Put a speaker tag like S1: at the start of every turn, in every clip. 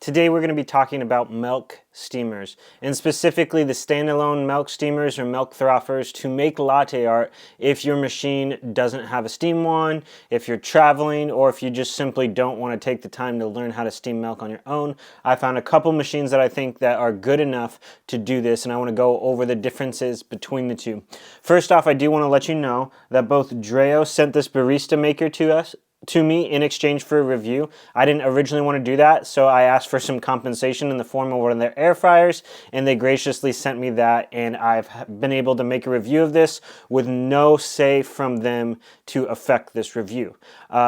S1: Today we're going to be talking about milk steamers, and specifically the standalone milk steamers or milk frothers to make latte art if your machine doesn't have a steam one, if you're traveling, or if you just simply don't want to take the time to learn how to steam milk on your own. I found a couple machines that I think that are good enough to do this, and I want to go over the differences between the two. First off, I do want to let you know that both Dreo sent this Barista Maker to me in exchange for a review. I didn't originally want to do that, so I asked for some compensation in the form of one of their air fryers, and they graciously sent me that, and I've been able to make a review of this with no say from them to affect this review.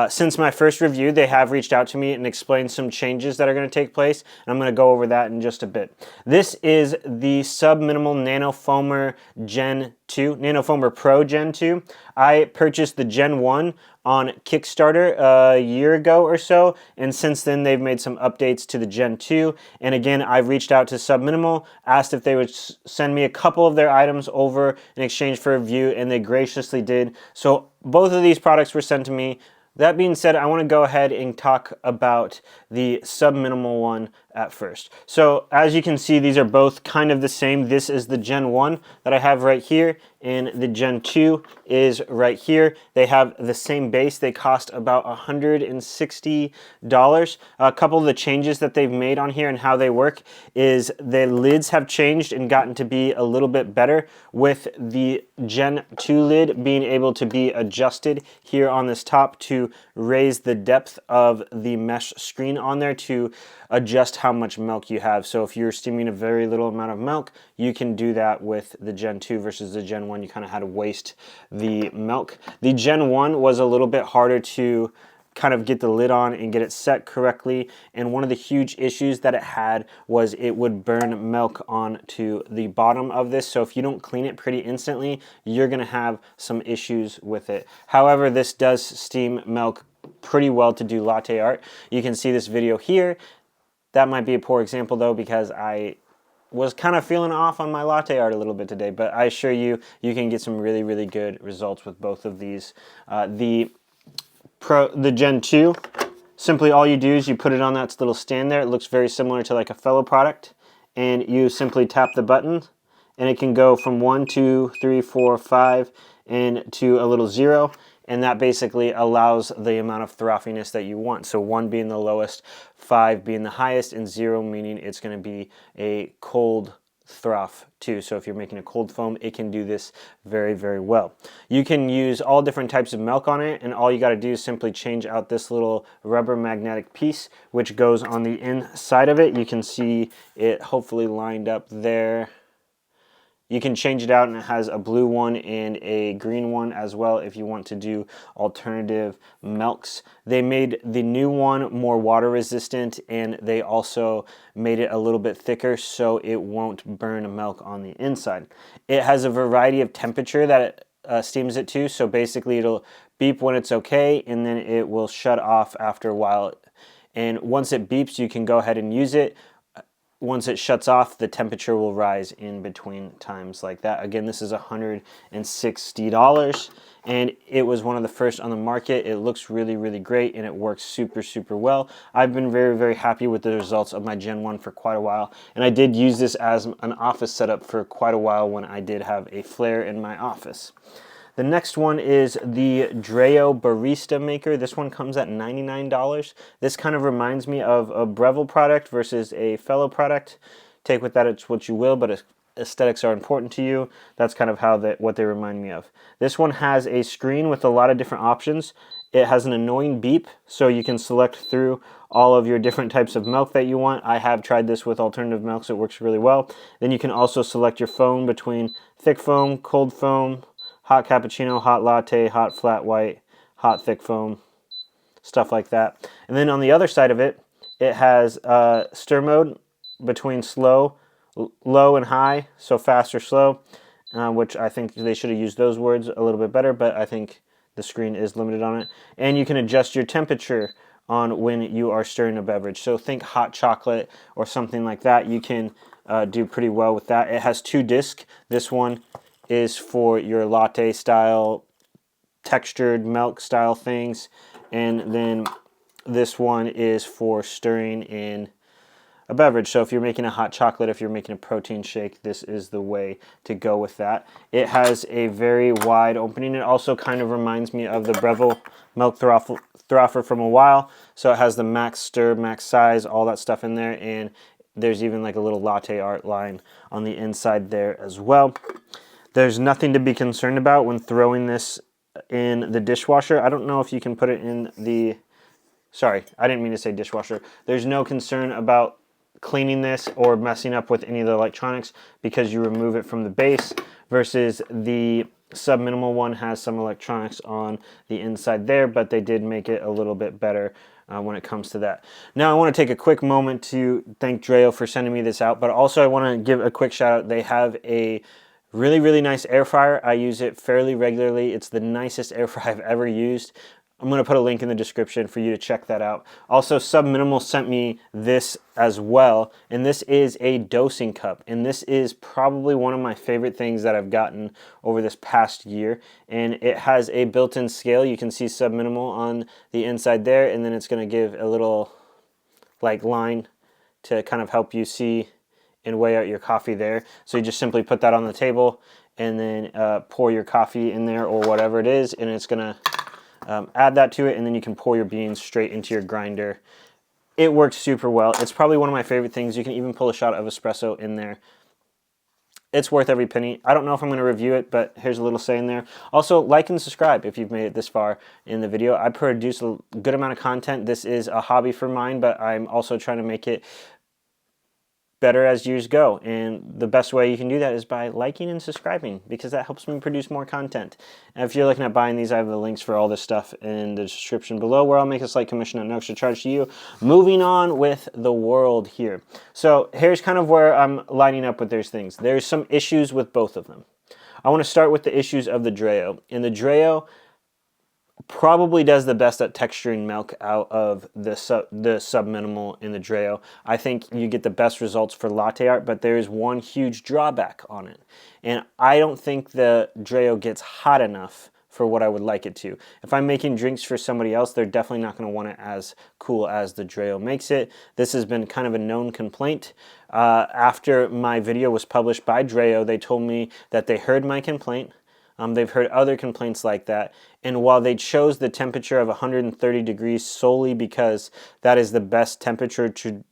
S1: Since my first review, they have reached out to me and explained some changes that are going to take place, and I'm going to go over that in just a bit. This is the Subminimal Nanofoamer Gen 2, Nanofoamer Pro Gen 2. I purchased the Gen 1 on Kickstarter a year ago or so, and since then they've made some updates to the Gen 2, and again I've reached out to Subminimal, asked if they would send me a couple of their items over in exchange for a review, and they graciously did. So both of these products were sent to me. That being said, I want to go ahead and talk about the Subminimal one at first. So as you can see, these are both kind of the same. This is the Gen 1 that I have right here, and the Gen 2 is right here. They have the same base. They cost about $160. A couple of the changes that they've made on here and how they work is the lids have changed and gotten to be a little bit better, with the Gen 2 lid being able to be adjusted here on this top to raise the depth of the mesh screen on there to adjust how much milk you have. So if you're steaming a very little amount of milk, you can do that with the Gen 2 versus the Gen 1. You kind of had to waste the milk. The Gen 1 was a little bit harder to kind of get the lid on and get it set correctly, and one of the huge issues that it had was it would burn milk onto the bottom of this. So if you don't clean it pretty instantly, you're gonna have some issues with it. However, this does steam milk pretty well to do latte art. You can see this video here. That might be a poor example though, because I was kind of feeling off on my latte art a little bit today, but I assure you, you can get some really, really good results with both of these. The Gen 2, simply all you do is you put it on that little stand there. It looks very similar to like a fellow product, and you simply tap the button and it can go from 1, 2, 3, 4, 5 and to a little 0, and that basically allows the amount of frothiness that you want. So 1 being the lowest, 5 being the highest, and 0 meaning it's going to be a cold froth too. So if you're making a cold foam, it can do this very, very well. You can use all different types of milk on it, and all you got to do is simply change out this little rubber magnetic piece which goes on the inside of it. You can see it hopefully lined up there. You can change it out, and it has a blue one and a green one as well if you want to do alternative milks. They made the new one more water resistant, and they also made it a little bit thicker so it won't burn milk on the inside. It has a variety of temperature that it steams it to, so basically it'll beep when it's okay, and then it will shut off after a while. And once it beeps, you can go ahead and use it. Once it shuts off, the temperature will rise in between times like that. Again, this is $160, and it was one of the first on the market. It looks really, really great, and it works super, super well. I've been very, very happy with the results of my Gen 1 for quite a while, and I did use this as an office setup for quite a while when I did have a flare in my office. The next one is the Dreo Barista Maker. This one comes at $99. This kind of reminds me of a Breville product versus a fellow product. Take with that it's what you will, but aesthetics are important to you. That's kind of how what they remind me of. This one has a screen with a lot of different options. It has an annoying beep, so you can select through all of your different types of milk that you want. I have tried this with alternative milks. It works really well. Then you can also select your foam between thick foam, cold foam, hot cappuccino, hot latte, hot flat white, hot thick foam, stuff like that. And then on the other side of it, it has stir mode between low and high, so fast or slow, which I think they should have used those words a little bit better, but I think the screen is limited on it. And you can adjust your temperature on when you are stirring a beverage. So think hot chocolate or something like that. You can do pretty well with that. It has 2 discs. This one is for your latte style, textured milk style things, and then this one is for stirring in a beverage. So if you're making a hot chocolate, if you're making a protein shake, this is the way to go with that. It has a very wide opening. It also kind of reminds me of the Breville milk frother from a while. So it has the max stir, max size, all that stuff in there, and there's even like a little latte art line on the inside there as well. There's nothing to be concerned about when throwing this in the dishwasher. I don't know if you can put it in the, sorry, I didn't mean to say dishwasher. There's no concern about cleaning this or messing up with any of the electronics because you remove it from the base, versus the Subminimal one has some electronics on the inside there, but they did make it a little bit better when it comes to that. Now I want to take a quick moment to thank Dreo for sending me this out, but also I want to give a quick shout out. They have a really nice air fryer. I use it fairly regularly. It's the nicest air fryer I've ever used. I'm going to put a link in the description for you to check that out. Also, Subminimal sent me this as well, and this is a dosing cup, and this is probably one of my favorite things that I've gotten over this past year. And it has a built-in scale. You can see Subminimal on the inside there, and then it's going to give a little like line to kind of help you see and weigh out your coffee there. So you just simply put that on the table and then pour your coffee in there or whatever it is, and it's going to add that to it, and then you can pour your beans straight into your grinder. It works super well. It's probably one of my favorite things. You can even pull a shot of espresso in there. It's worth every penny. I don't know if I'm going to review it, but here's a little saying there. Also, like and subscribe if you've made it this far in the video. I produce a good amount of content. This is a hobby for mine, but I'm also trying to make it better as years go, and the best way you can do that is by liking and subscribing, because that helps me produce more content. And if you're looking at buying these, I have the links for all this stuff in the description below, where I'll make a slight commission at no extra charge to you. Moving on with the world here. So here's kind of where I'm lining up with those things. There's some issues with both of them. I want to start with the issues of the Dreo. And the Dreo probably does the best at texturing milk out of the Subminimal in the Dreo. I think you get the best results for latte art, but there is one huge drawback on it. And I don't think the Dreo gets hot enough for what I would like it to. If I'm making drinks for somebody else, they're definitely not going to want it as cool as the Dreo makes it. This has been kind of a known complaint. After my video was published by Dreo, they told me that they heard my complaint. They've heard other complaints like that, and while they chose the temperature of 130 degrees solely because that is the best temperature to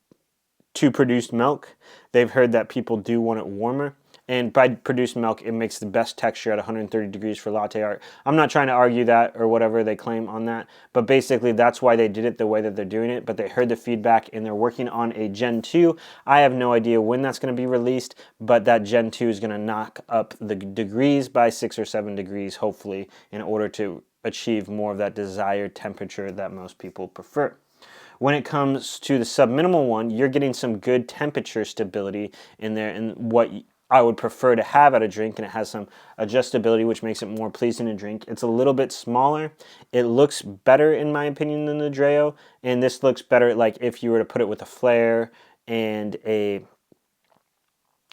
S1: produce milk, they've heard that people do want it warmer. And by produced milk, it makes the best texture at 130 degrees for latte art. I'm not trying to argue that or whatever they claim on that, but basically that's why they did it the way that they're doing it. But they heard the feedback and they're working on a Gen 2. I have no idea when that's going to be released, but that Gen 2 is going to knock up the degrees by 6 or 7 degrees, hopefully, in order to achieve more of that desired temperature that most people prefer. When it comes to the Subminimal one, you're getting some good temperature stability in there, and what I would prefer to have at a drink, and it has some adjustability, which makes it more pleasing to drink. It's a little bit smaller. It looks better, in my opinion, than the Dreo, and this looks better like if you were to put it with a flare and a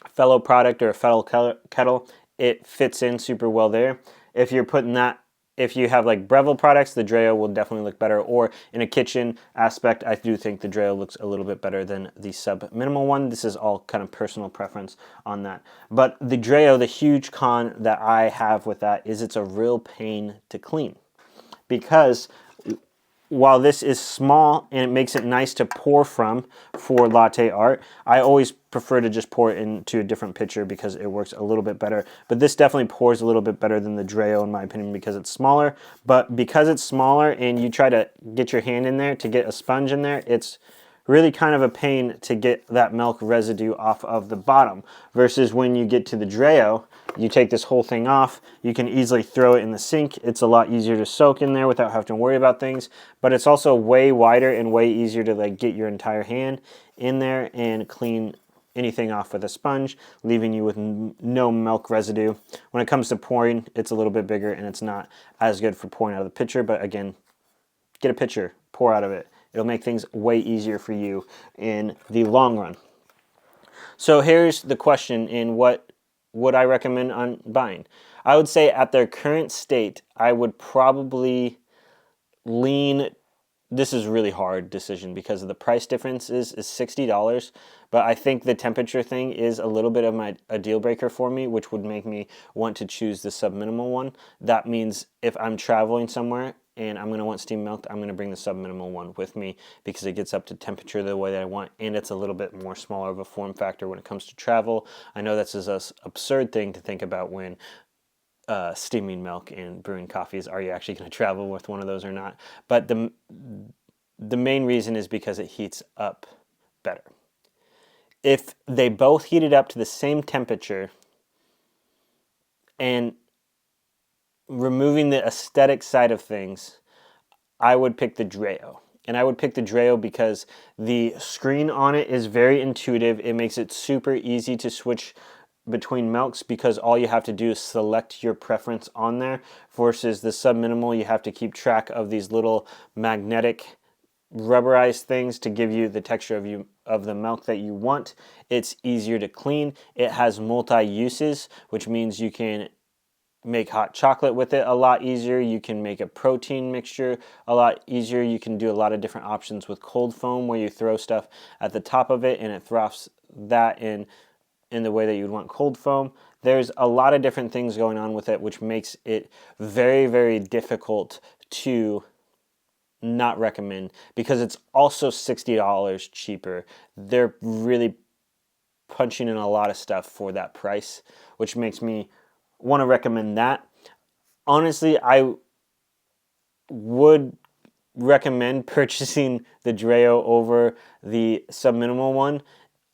S1: fellow product or a fellow kettle. It fits in super well there. If you're putting that, if you have like Breville products, the Dreo will definitely look better. Or in a kitchen aspect, I do think the Dreo looks a little bit better than the Subminimal one. This is all kind of personal preference on that. But the Dreo, the huge con that I have with that is it's a real pain to clean. Because while this is small and it makes it nice to pour from for latte art, I always prefer to just pour it into a different pitcher because it works a little bit better. But this definitely pours a little bit better than the Dreo in my opinion because it's smaller. But because it's smaller and you try to get your hand in there to get a sponge in there, it's really kind of a pain to get that milk residue off of the bottom. Versus when you get to the Dreo, you take this whole thing off, you can easily throw it in the sink. It's a lot easier to soak in there without having to worry about things. But it's also way wider and way easier to like get your entire hand in there and clean anything off with a sponge, leaving you with no milk residue. When it comes to pouring, it's a little bit bigger and it's not as good for pouring out of the pitcher. But again, get a pitcher, pour out of it. It'll make things way easier for you in the long run. So here's the question in what would I recommend on buying? I would say at their current state, I would probably lean this is really hard decision because of the price difference is $60, but I think the temperature thing is a little bit of a deal breaker for me, which would make me want to choose the Subminimal one. That means if I'm traveling somewhere and I'm going to want steam milk, I'm going to bring the Subminimal one with me because it gets up to temperature the way that I want, and it's a little bit more smaller of a form factor when it comes to travel. I know that's an absurd thing to think about when steaming milk and brewing coffees. Are you actually going to travel with one of those or not? But the main reason is because it heats up better. If they both heated up to the same temperature and removing the aesthetic side of things, I would pick the Dreo. And I would pick the Dreo because the screen on it is very intuitive. It makes it super easy to switch between milks because all you have to do is select your preference on there, versus the Subminimal, you have to keep track of these little magnetic rubberized things to give you the texture of the milk that you want. It's easier to clean. It has multi-uses, which means you can make hot chocolate with it a lot easier. You can make a protein mixture a lot easier. You can do a lot of different options with cold foam where you throw stuff at the top of it and it froths that in the way that you'd want cold foam. There's a lot of different things going on with it, which makes it very, very difficult to not recommend, because it's also $60 cheaper. They're really punching in a lot of stuff for that price, which makes me want to recommend that. Honestly, I would recommend purchasing the Dreo over the Subminimal one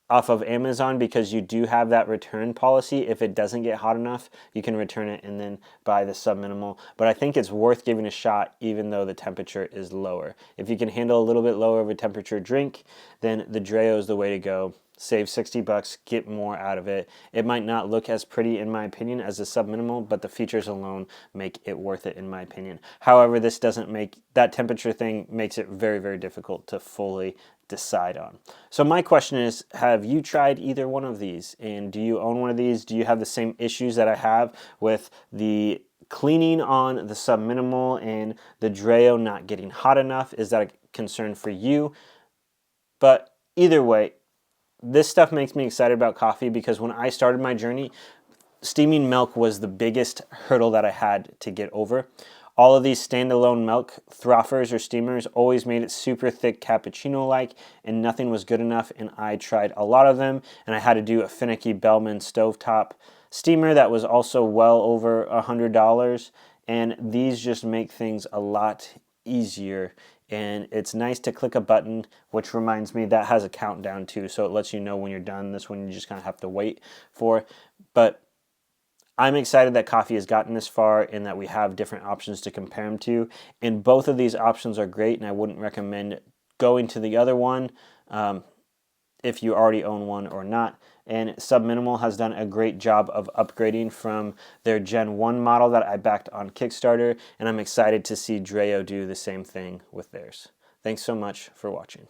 S1: off of Amazon, because you do have that return policy. If it doesn't get hot enough, you can return it and then buy the Subminimal. But I think it's worth giving a shot even though the temperature is lower. If you can handle a little bit lower of a temperature drink, then the Dreo is the way to go. Save $60, get more out of it. It might not look as pretty, in my opinion, as the Subminimal, but the features alone make it worth it, in my opinion. However, this doesn't make, that temperature thing makes it very, very difficult to fully decide on. So my question is, have you tried either one of these? And do you own one of these? Do you have the same issues that I have with the cleaning on the Subminimal and the Dreo not getting hot enough? Is that a concern for you? But either way, this stuff makes me excited about coffee, because when I started my journey, steaming milk was the biggest hurdle that I had to get over. All of these standalone milk frothers or steamers always made it super thick cappuccino-like, and nothing was good enough, and I tried a lot of them, and I had to do a finicky Bellman stovetop steamer that was also well over $100, and these just make things a lot easier. And it's nice to click a button, which reminds me that has a countdown too, so it lets you know when you're done. This one you just kind of have to wait for. But I'm excited that coffee has gotten this far and that we have different options to compare them to. And both of these options are great, and I wouldn't recommend going to the other one if you already own one or not. And Subminimal has done a great job of upgrading from their Gen 1 model that I backed on Kickstarter, and I'm excited to see Dreo do the same thing with theirs. Thanks so much for watching.